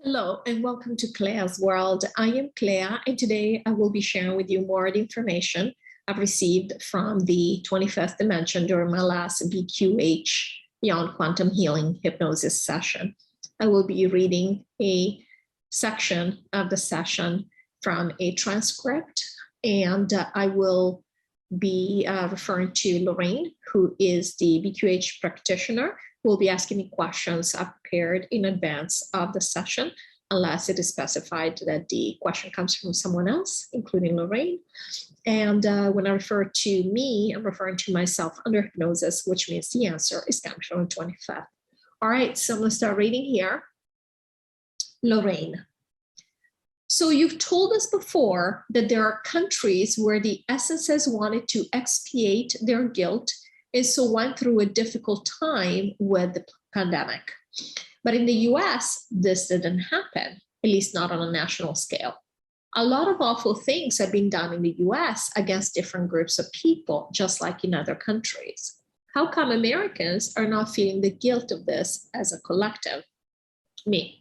Hello and welcome to CLEA'S World. I am Clea and today I will be sharing with you more of the information I've received from the 25th dimension during my last BQH Beyond Quantum Healing Hypnosis session. I will be reading a section of the session from a transcript, and I will be referring to Lorrayne, who is the BQH practitioner, who will be asking me questions I've prepared in advance of the session, unless it is specified that the question comes from someone else, including Lorrayne. And when I refer to me, I'm referring to myself under hypnosis, which means the answer is coming from the 25th. All right, so I'm going to start reading here. Lorrayne. So you've told us before that there are countries where the essences wanted to expiate their guilt and so went through a difficult time with the pandemic. But in the US, this didn't happen, at least not on a national scale. A lot of awful things have been done in the US against different groups of people, just like in other countries. How come Americans are not feeling the guilt of this as a collective? Me.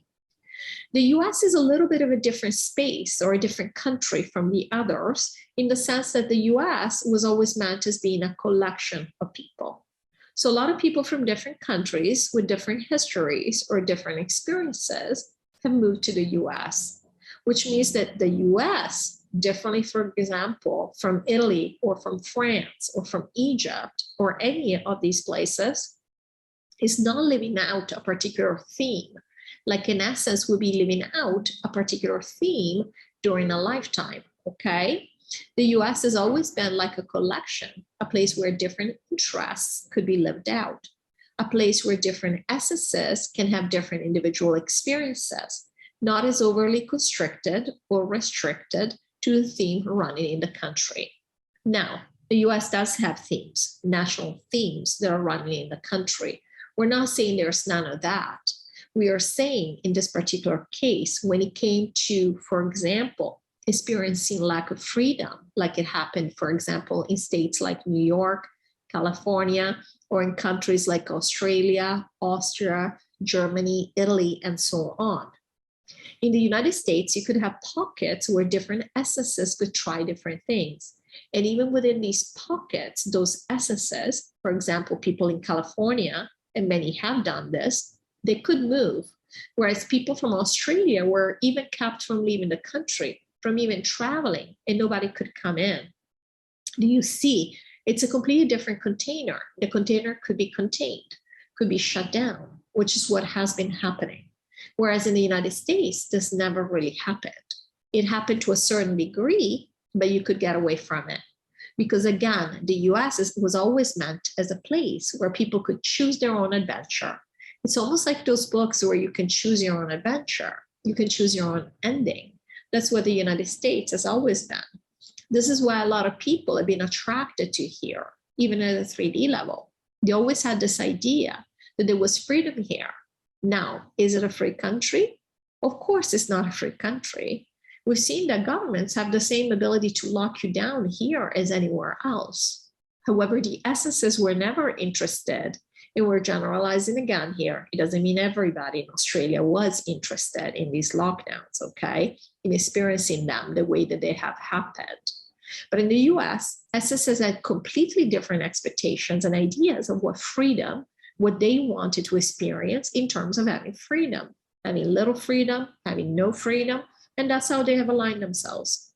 The US is a little bit of a different space or a different country from the others in the sense that the US was always meant as being a collection of people. So a lot of people from different countries with different histories or different experiences have moved to the US, which means that the US, differently, for example, from Italy or from France or from Egypt or any of these places, is not living out a particular theme. Like in essence, we'll be living out a particular theme during a lifetime, okay? The US has always been like a collection, a place where different interests could be lived out, a place where different essences can have different individual experiences, not as overly constricted or restricted to the theme running in the country. Now, the US does have themes, national themes that are running in the country. We're not saying there's none of that. We are saying in this particular case, when it came to, for example, experiencing lack of freedom, like it happened, for example, in states like New York, California, or in countries like Australia, Austria, Germany, Italy, and so on. In the United States, you could have pockets where different essences could try different things. And even within these pockets, those essences, for example, people in California, and many have done this, they could move, whereas people from Australia were even kept from leaving the country, from even traveling, and nobody could come in. Do you see? It's a completely different container. The container could be contained, could be shut down, which is what has been happening. Whereas in the United States, this never really happened. It happened to a certain degree, but you could get away from it. Because again, the US was always meant as a place where people could choose their own adventure. It's almost like those books where you can choose your own adventure. You can choose your own ending. That's what the United States has always been. This is why a lot of people have been attracted to here, even at a 3D level. They always had this idea that there was freedom here. Now, is it a free country? Of course, it's not a free country. We've seen that governments have the same ability to lock you down here as anywhere else. However, the essences were never interested. And we're generalizing again here. It doesn't mean everybody in Australia was interested in these lockdowns, okay? In experiencing them the way that they have happened. But in the US, essences had completely different expectations and ideas of what freedom, what they wanted to experience in terms of having freedom, having little freedom, having no freedom, and that's how they have aligned themselves.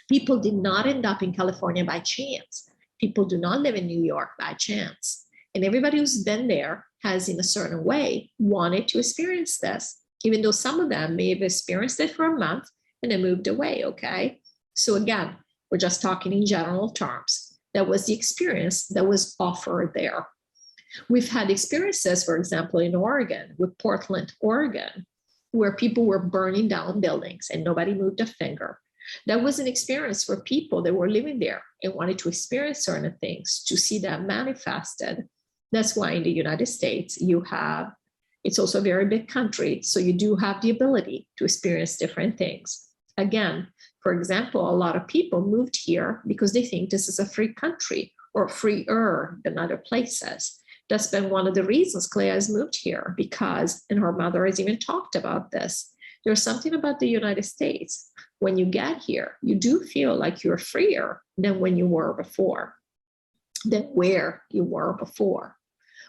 People did not end up in California by chance. People do not live in New York by chance. And everybody who's been there has, in a certain way, wanted to experience this, even though some of them may have experienced it for a month and then moved away, okay? So again, we're just talking in general terms. That was the experience that was offered there. We've had experiences, for example, in Oregon, with Portland, Oregon, where people were burning down buildings and nobody moved a finger. That was an experience for people that were living there and wanted to experience certain things, to see that manifested. That's why in the United States, it's also a very big country, so you do have the ability to experience different things. Again, for example, a lot of people moved here because they think this is a free country or freer than other places. That's been one of the reasons Clea has moved here, because, and her mother has even talked about this, There's something about the United States. When you get here, you do feel like you're freer than when you were before, than where you were before.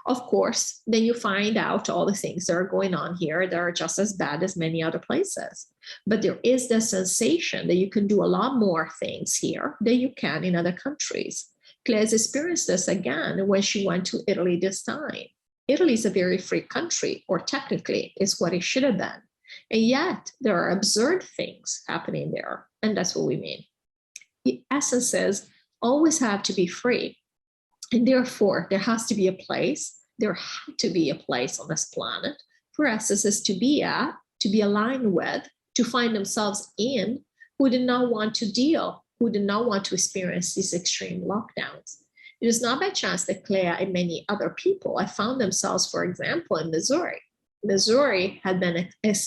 Of course, then you find out all the things that are going on here that are just as bad as many other places. But there is the sensation that you can do a lot more things here than you can in other countries. Claire's experienced this again when she went to Italy this time. Italy is a very free country, or technically is what it should have been. And yet there are absurd things happening there. And that's what we mean. The essences always have to be free. And therefore, there has to be a place, there had to be a place on this planet for essences to be at, to be aligned with, to find themselves in, who did not want to deal, who did not want to experience these extreme lockdowns. It is not by chance that Clea and many other people have found themselves, for example, in Missouri. Missouri has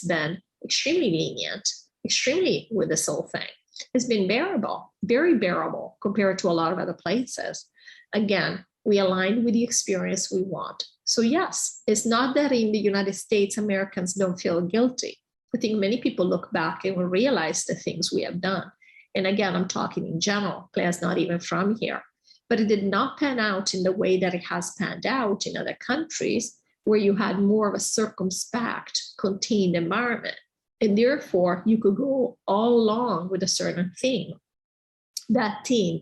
been extremely lenient, extremely with this whole thing. It's been bearable, very bearable compared to a lot of other places. Again, we align with the experience we want. So yes, it's not that in the United States, Americans don't feel guilty. I think many people look back and will realize the things we have done. And again, I'm talking in general. Claire's not even from here. But it did not pan out in the way that it has panned out in other countries where you had more of a circumspect, contained environment. And therefore, you could go all along with a certain theme. That theme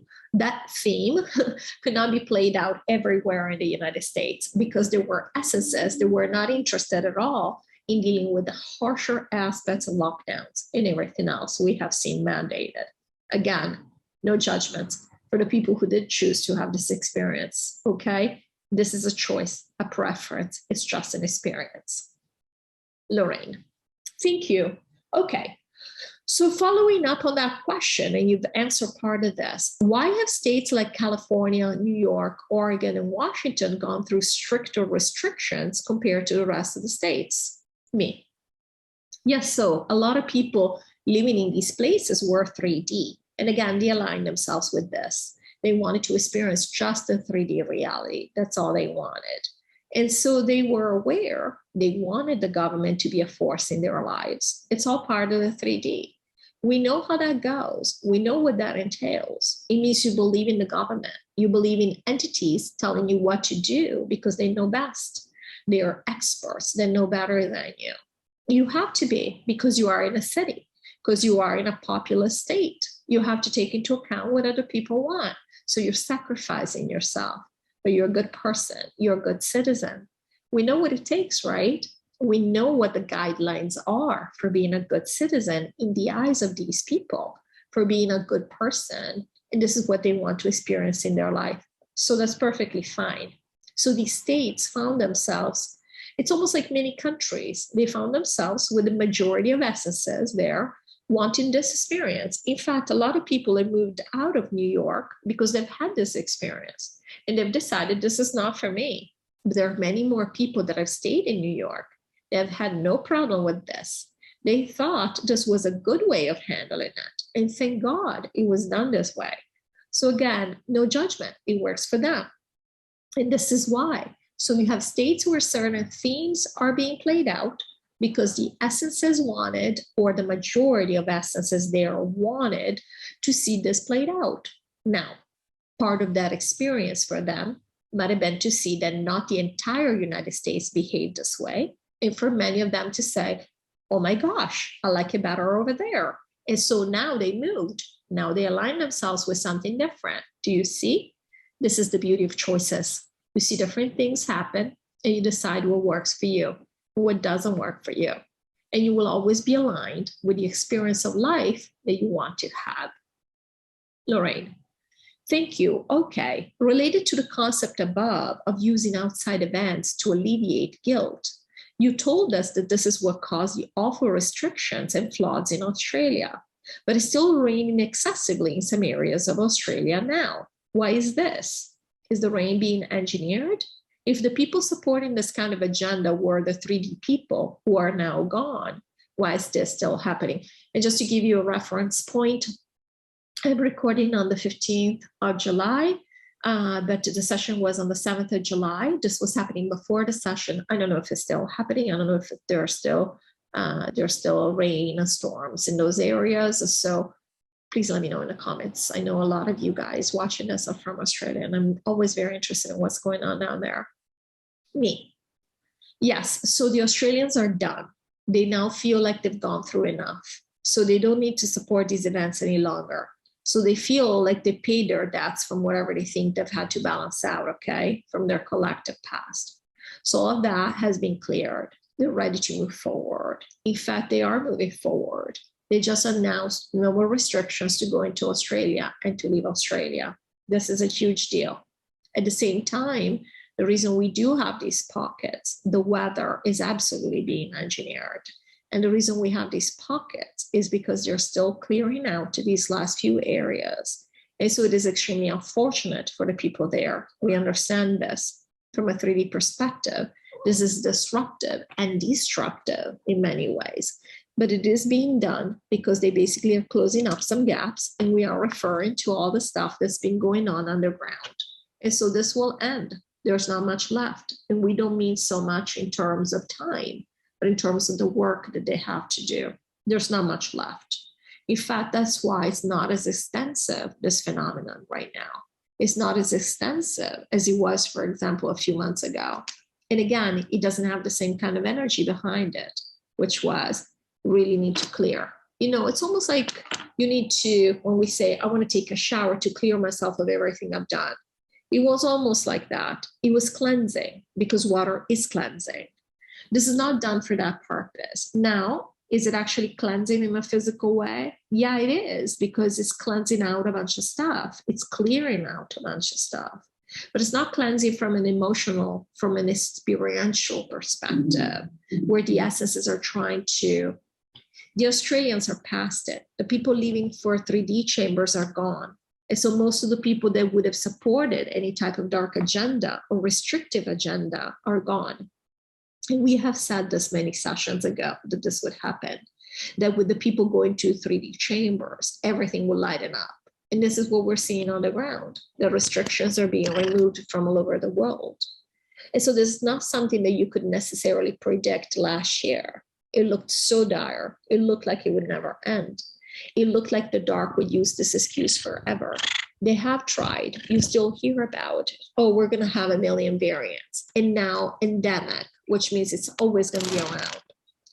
could not be played out everywhere in the United States because there were essences that were not interested at all in dealing with the harsher aspects of lockdowns and everything else we have seen mandated. Again, no judgments for the people who did choose to have this experience, okay? This is a choice, a preference. It's just an experience. Lorrayne, thank you. Okay. So following up on that question, and you've answered part of this, why have states like California, New York, Oregon, and Washington gone through stricter restrictions compared to the rest of the states? Me. Yes, so a lot of people living in these places were 3D. And again, they aligned themselves with this. They wanted to experience just a 3D reality. That's all they wanted. And so they were aware they wanted the government to be a force in their lives. It's all part of the 3D. We know how that goes. We know what that entails. It means you believe in the government. You believe in entities telling you what to do because they know best. They are experts. They know better than you. You have to be because you are in a city, because you are in a populous state. You have to take into account what other people want. So you're sacrificing yourself, but you're a good person. You're a good citizen. We know what it takes, right? We know what the guidelines are for being a good citizen in the eyes of these people, for being a good person. And this is what they want to experience in their life. So that's perfectly fine. So these states found themselves, it's almost like many countries, they found themselves with the majority of essences there wanting this experience. In fact, a lot of people have moved out of New York because they've had this experience and they've decided this is not for me. But there are many more people that have stayed in New York. They have had no problem with this. They thought this was a good way of handling it. And thank God it was done this way. So again, no judgment. It works for them. And this is why. So we have states where certain themes are being played out because the essences wanted, or the majority of essences there wanted to see this played out. Now, part of that experience for them might have been to see that not the entire United States behaved this way. And for many of them to say, oh my gosh, I like it better over there. And so now they moved. Now they align themselves with something different. Do you see? This is the beauty of choices. You see different things happen and you decide what works for you, what doesn't work for you. And you will always be aligned with the experience of life that you want to have. Lorrayne, thank you. Okay, related to the concept above of using outside events to alleviate guilt, you told us that this is what caused the awful restrictions and floods in Australia, but it's still raining excessively in some areas of Australia now. Why is this? Is the rain being engineered? If the people supporting this kind of agenda were the 3D people who are now gone, why is this still happening? And just to give you a reference point, I'm recording on the 15th of July, but the session was on the 7th of July. This was happening before the session. I don't know if it's still happening. I don't know if there are still There's still rain and storms in those areas. So please let me know in the comments. I know a lot of you guys watching this are from Australia, and I'm always very interested in what's going on down there. Me. Yes, so the Australians are done. They now feel like they've gone through enough. So they don't need to support these events any longer. So they feel like they paid their debts from whatever they think they've had to balance out, okay, from their collective past. So all of that has been cleared. They're ready to move forward. In fact, they are moving forward. They just announced no more restrictions to go into Australia and to leave Australia. This is a huge deal. At the same time, the reason we do have these pockets, the weather is absolutely being engineered. And the reason we have these pockets is because they're still clearing out to these last few areas. And so it is extremely unfortunate for the people there. We understand this from a 3D perspective. This is disruptive and destructive in many ways. But it is being done because they basically are closing up some gaps, and we are referring to all the stuff that's been going on underground. And so this will end. There's not much left. And we don't mean so much in terms of time, but in terms of the work that they have to do. There's not much left. In fact, that's why it's not as extensive, this phenomenon right now. It's not as extensive as it was, for example, a few months ago. And again, it doesn't have the same kind of energy behind it, which was really need to clear. You know, it's almost like you need to, when we say, I want to take a shower to clear myself of everything I've done. It was almost like that. It was cleansing because water is cleansing. This is not done for that purpose. Now, is it actually cleansing in a physical way? Yeah, it is, because it's cleansing out a bunch of stuff. It's clearing out a bunch of stuff. But it's not cleansing from an emotional, from an experiential perspective, where the essences are trying to. The Australians are past it. The people leaving for 3D chambers are gone. And so most of the people that would have supported any type of dark agenda or restrictive agenda are gone. And we have said this many sessions ago that this would happen, that with the people going to 3D chambers, everything will lighten up. And this is what we're seeing on the ground. The restrictions are being removed from all over the world. And so this is not something that you could necessarily predict last year. It looked so dire. It looked like it would never end. It looked like the dark would use this excuse forever. They have tried. You still hear about, oh, we're going to have a million variants. And now endemic, which means it's always going to be around.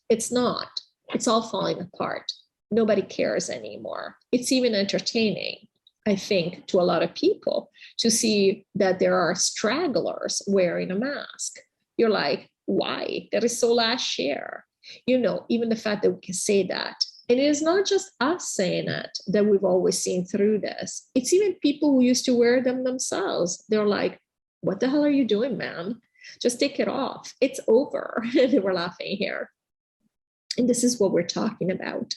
It's not. It's all falling apart. Nobody cares anymore. It's even entertaining, I think, to a lot of people to see that there are stragglers wearing a mask. You're like, why? That is so last year. You know, even the fact that we can say that. And it is not just us saying it that we've always seen through this. It's even people who used to wear them themselves. They're like, what the hell are you doing, man? Just take it off. It's over. They were laughing here. And this is what we're talking about.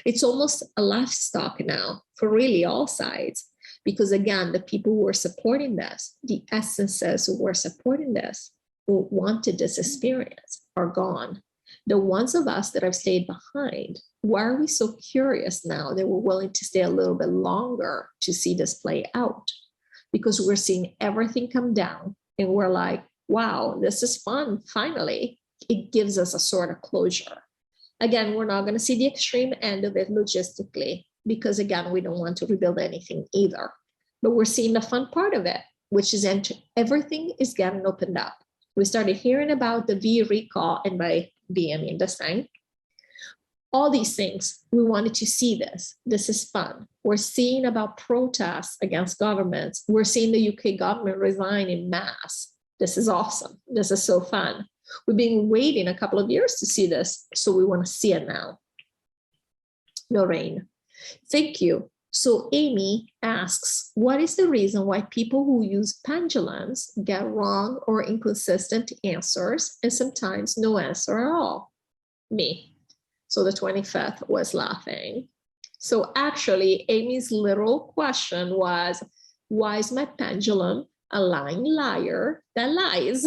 It's almost a livestock now for really all sides. Because again, the people who are supporting this, the essences who were supporting this, who wanted this experience are gone. The ones of us that have stayed behind, why are we so curious now that we're willing to stay a little bit longer to see this play out? Because we're seeing everything come down and we're like, wow, this is fun. Finally, it gives us a sort of closure. Again, we're not going to see the extreme end of it logistically, because again, we don't want to rebuild anything either. But we're seeing the fun part of it, which is everything is getting opened up. We started hearing about the V recall, and by V, I mean this thing. All these things, we wanted to see this. This is fun. We're seeing about protests against governments. We're seeing the UK government resign in mass. This is awesome. This is so fun. We've been waiting a couple of years to see this, so we want to see it now. Lorrayne, thank you. So Amy asks, what is the reason why people who use pendulums get wrong or inconsistent answers and sometimes no answer at all? Me. So the 25th was laughing. So actually, Amy's literal question was, why is my pendulum a lying liar that lies?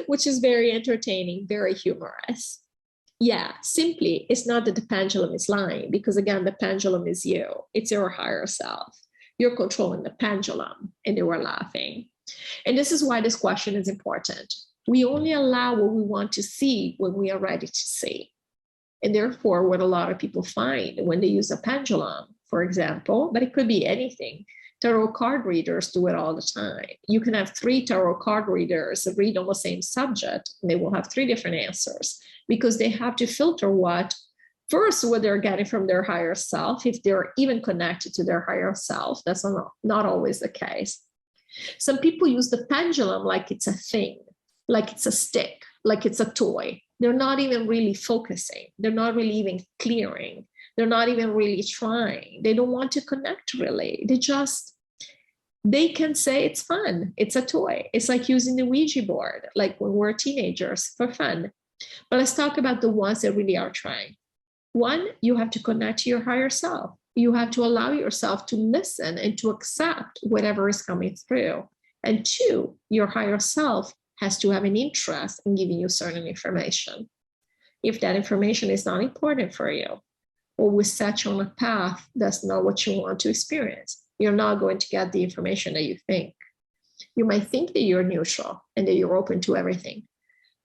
Which is very entertaining, very humorous. Yeah, simply, it's not that the pendulum is lying, because again, the pendulum is you. It's your higher self. You're controlling the pendulum, and they were laughing. And this is why this question is important. We only allow what we want to see when we are ready to see. And therefore, what a lot of people find when they use a pendulum, for example, but it could be anything. Tarot card readers do it all the time. You can have 3 tarot card readers read on the same subject, and they will have 3 different answers because they have to filter what they're getting from their higher self, if they're even connected to their higher self. That's not always the case. Some people use the pendulum like it's a thing, like it's a stick, like it's a toy. They're not even really focusing. They're not really even clearing. They're not even really trying. They don't want to connect really. They can say it's fun. It's a toy. It's like using the Ouija board, like when we're teenagers for fun. But let's talk about the ones that really are trying. 1, you have to connect to your higher self. You have to allow yourself to listen and to accept whatever is coming through. And 2, your higher self has to have an interest in giving you certain information. If that information is not important for you, or will set you on a path that's not what you want to experience, you're not going to get the information that you think. You might think that you're neutral and that you're open to everything,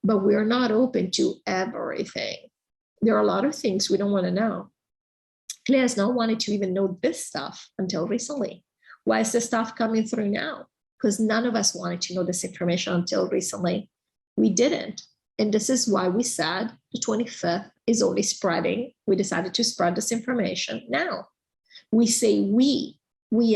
but we're not open to everything. There are a lot of things we don't want to know. Clea has not wanted to even know this stuff until recently. Why is this stuff coming through now? Because none of us wanted to know this information until recently. We didn't. And this is why we said the 25th is only spreading. We decided to spread this information now. We say we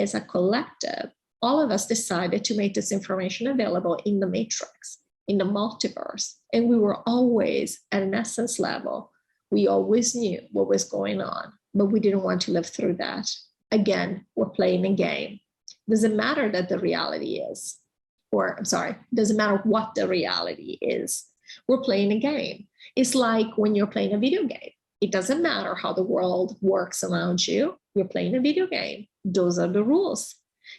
as a collective, all of us decided to make this information available in the matrix, in the multiverse. And we were always at an essence level. We always knew what was going on, but we didn't want to live through that. Again, we're playing a game. Doesn't matter that the reality is, doesn't matter what the reality is. We're playing a game. It's like when you're playing a video game. It doesn't matter how the world works around you. You're playing a video game. Those are the rules.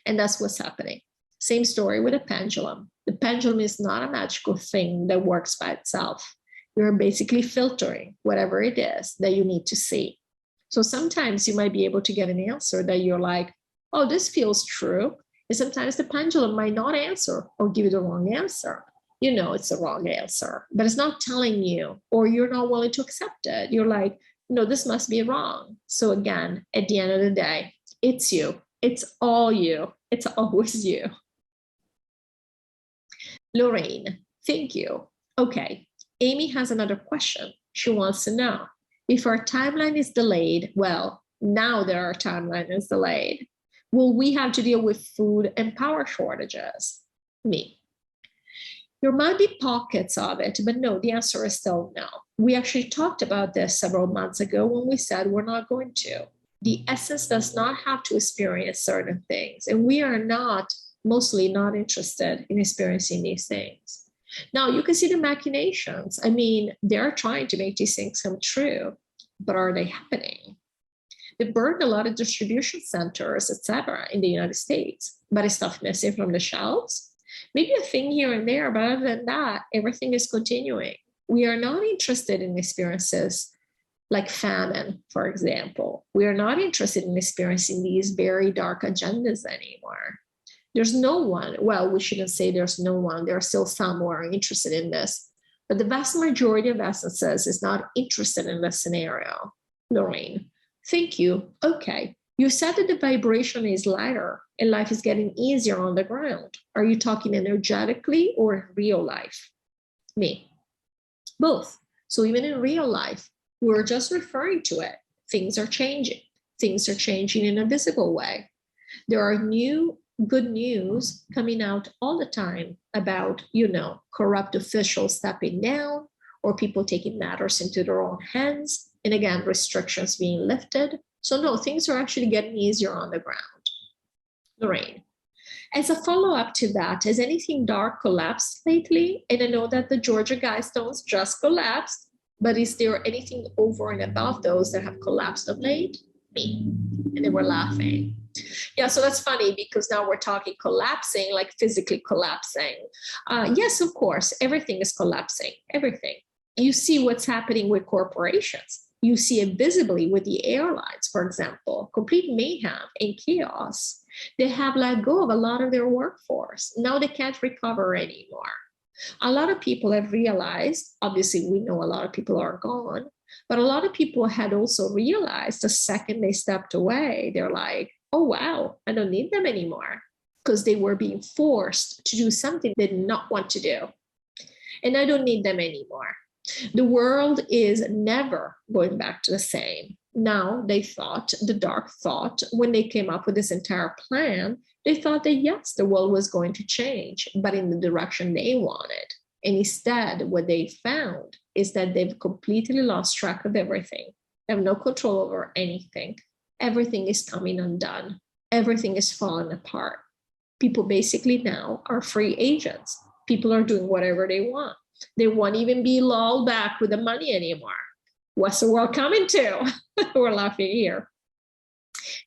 And that's what's happening. Same story with a pendulum. The pendulum is not a magical thing that works by itself. You're basically filtering whatever it is that you need to see. So sometimes you might be able to get an answer that you're like, oh, this feels true. And sometimes the pendulum might not answer or give you the wrong answer. You know it's the wrong answer, but it's not telling you, or you're not willing to accept it. You're like, no, this must be wrong. So again, at the end of the day, it's you. It's all you. It's always you. Lorrayne, thank you. Okay, Amy has another question. She wants to know, if our timeline is delayed, well, now that our timeline is delayed, will we have to deal with food and power shortages? Me. There might be pockets of it, but no, the answer is still no. We actually talked about this several months ago when we said we're not going to. The essence does not have to experience certain things, and we are mostly not interested in experiencing these things. Now, you can see the machinations. I mean, they're trying to make these things come true, but are they happening? They burned a lot of distribution centers, etc., in the United States, but is stuff missing from the shelves? Maybe a thing here and there, but other than that, everything is continuing. We are not interested in experiences like famine, for example. We are not interested in experiencing these very dark agendas anymore. There's no one, well, we shouldn't say there's no one. There are still some who are interested in this, but the vast majority of essences is not interested in this scenario. Lorrayne, thank you. Okay, you said that the vibration is lighter and life is getting easier on the ground. Are you talking energetically or in real life? Me. Both. So even in real life, we're just referring to it. Things are changing. Things are changing in a visible way. There are new good news coming out all the time about, corrupt officials stepping down or people taking matters into their own hands. And again, restrictions being lifted. So no, things are actually getting easier on the ground. Lorrayne, as a follow-up to that, has anything dark collapsed lately? And I know that the Georgia Guidestones just collapsed, but is there anything over and above those that have collapsed of late? Me. And they were laughing. Yeah, so that's funny because now we're talking collapsing, like physically collapsing. Yes, of course, everything is collapsing, everything. You see what's happening with corporations. You see it visibly with the airlines, for example, complete mayhem and chaos. They have let go of a lot of their workforce. Now they can't recover anymore. A lot of people have realized, obviously we know a lot of people are gone, But a lot of people had also realized the second they stepped away, they're like, oh, wow, I don't need them anymore, because they were being forced to do something they did not want to do. And I don't need them anymore. The world is never going back to the same. Now, they thought, the dark thought, when they came up with this entire plan, they thought that yes, the world was going to change, but in the direction they wanted. And instead, what they found is that they've completely lost track of everything. They have no control over anything. Everything is coming undone. Everything is falling apart. People basically now are free agents. People are doing whatever they want. They won't even be lulled back with the money anymore. What's the world coming to? We're laughing here.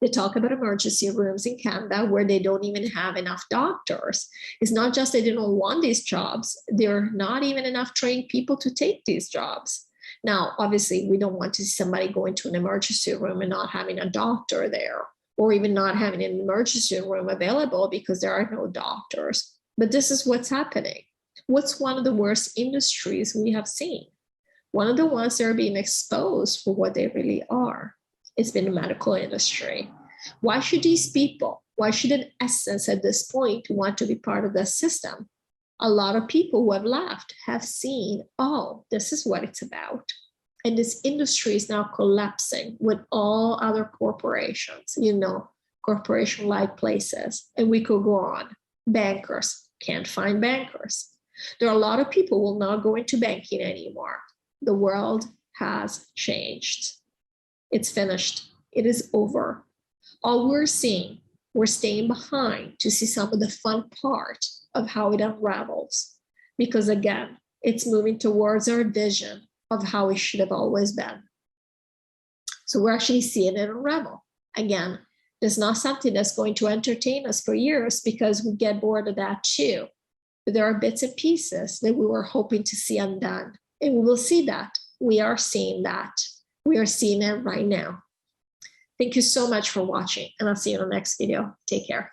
They talk about emergency rooms in Canada where they don't even have enough doctors. It's not just that they don't want these jobs. There are not even enough trained people to take these jobs. Now, obviously, we don't want to see somebody go into an emergency room and not having a doctor there, or even not having an emergency room available because there are no doctors. But this is what's happening. What's one of the worst industries we have seen? One of the ones that are being exposed for what they really are. It's been the medical industry. Why should these people, why should an essence at this point want to be part of the system? A lot of people who have left have seen, oh, this is what it's about. And this industry is now collapsing with all other corporations, corporation-like places. And we could go on. Bankers, can't find bankers. There are a lot of people who will not go into banking anymore. The world has changed. It's finished. It is over. All we're seeing, we're staying behind to see some of the fun part of how it unravels. Because again, it's moving towards our vision of how it should have always been. So we're actually seeing it unravel. Again, there's not something that's going to entertain us for years because we get bored of that too. But there are bits and pieces that we were hoping to see undone. And we will see that. We are seeing that. We are seeing it right now. Thank you so much for watching, and I'll see you in the next video. Take care.